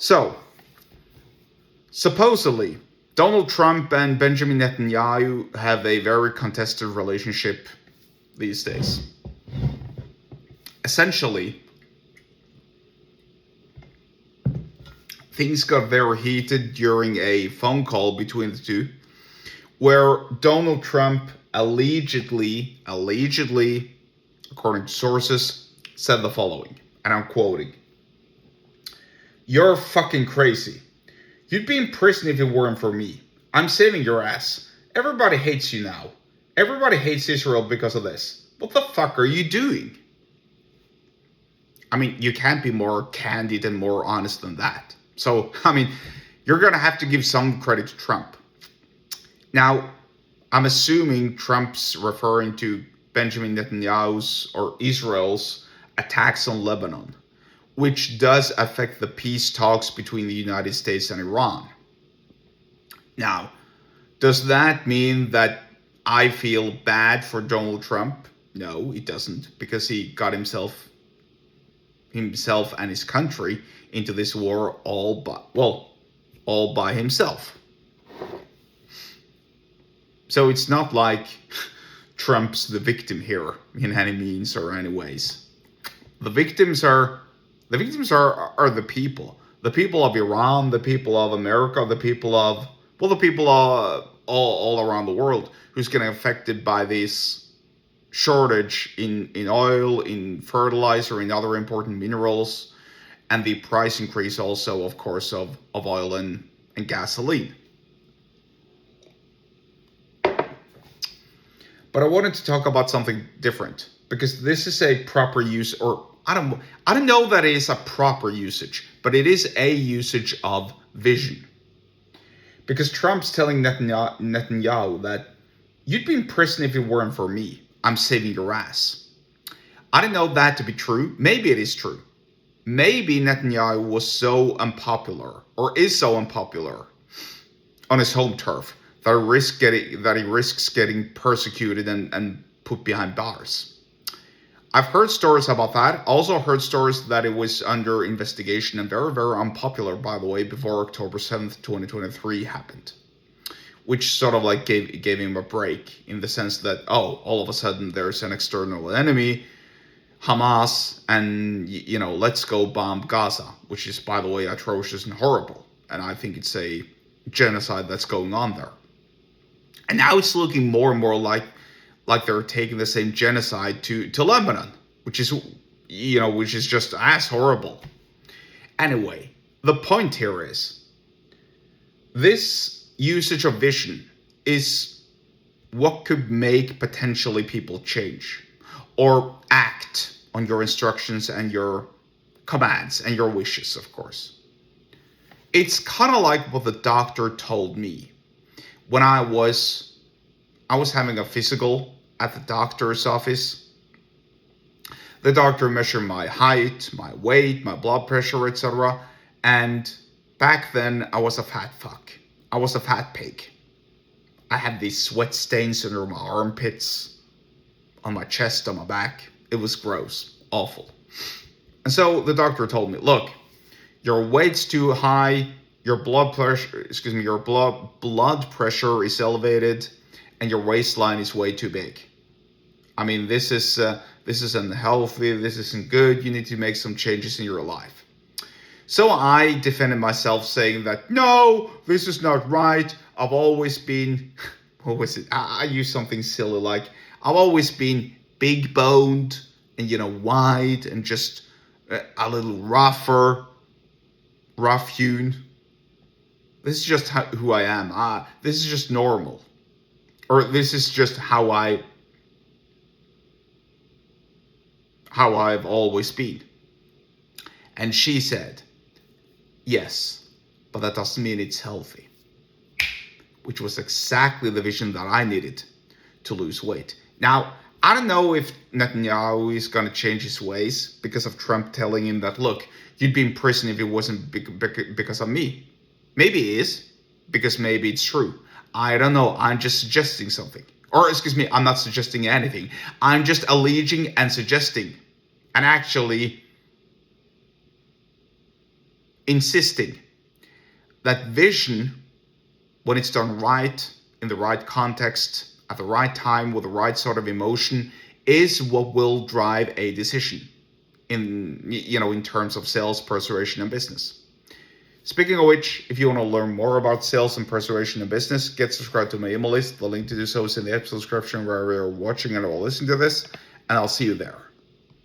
So, supposedly, Donald Trump and Benjamin Netanyahu have a very contested relationship these days. Essentially, things got very heated during a phone call between the two, where Donald Trump allegedly, according to sources, said the following, and I'm quoting, "You're fucking crazy. You'd be in prison if it weren't for me. I'm saving your ass. Everybody hates you now. Everybody hates Israel because of this. What the fuck are you doing?" I mean, you can't be more candid and more honest than that. So, I mean, you're going to have to give some credit to Trump. Now, I'm assuming Trump's referring to Benjamin Netanyahu's or Israel's attacks on Lebanon, which does affect the peace talks between the United States and Iran. Now, does that mean that I feel bad for Donald Trump? No, it doesn't, because he got himself and his country into this war all by himself. So it's not like Trump's the victim here in any means or any ways. The victims are the people. The people of Iran, the people of America, the people all around the world who's getting affected by this shortage in oil, in fertilizer, in other important minerals, and the price increase also, of course, of oil and gasoline. But I wanted to talk about something different, because this is a proper use, or I don't know that it is a proper usage, but it is a usage of vision. Because Trump's telling Netanyahu that you'd be in prison if it weren't for me. I'm saving your ass. I don't know that to be true. Maybe it is true. Maybe Netanyahu was so unpopular, or is so unpopular on his home turf, that he risks getting persecuted and put behind bars. I've heard stories about that. Also heard stories that it was under investigation and very, very unpopular, by the way, before October 7th, 2023 happened. Which sort of like gave him a break, in the sense that, all of a sudden there's an external enemy, Hamas, and, let's go bomb Gaza, which is, by the way, atrocious and horrible. And I think it's a genocide that's going on there. And now it's looking more and more like they're taking the same genocide to Lebanon, which is just as horrible. Anyway, the point here is, this usage of vision is what could make potentially people change or act on your instructions and your commands and your wishes, of course. It's kind of like what the doctor told me when I was having a physical at the doctor's office. The doctor measured my height, my weight, my blood pressure, etc. And back then I was a fat fuck. I was a fat pig. I had these sweat stains under my armpits, on my chest, on my back. It was gross, awful. And so the doctor told me, look, your weight's too high, your blood pressure is elevated, and your waistline is way too big. I mean, this is unhealthy, this isn't good, you need to make some changes in your life. So I defended myself, saying that, no, this is not right. I've always been, what was it? I used something silly like, I've always been big boned and, wide and just a little rough hewn. This is just who I am. This is just normal. Or this is just how I've always been. And she said, yes, but that doesn't mean it's healthy. Which was exactly the vision that I needed to lose weight. Now, I don't know if Netanyahu is going to change his ways because of Trump telling him that, look, you'd be in prison if it wasn't because of me. Maybe it is, because maybe it's true. I don't know. I'm just suggesting something. Or, excuse me, I'm not suggesting anything. I'm just alleging and suggesting. And actually, insisting that vision, when it's done right, in the right context, at the right time, with the right sort of emotion, is what will drive a decision in terms of sales, persuasion, and business. Speaking of which, if you want to learn more about sales and persuasion and business, get subscribed to my email list. The link to do so is in the episode description where you're watching and or listening to this, and I'll see you there.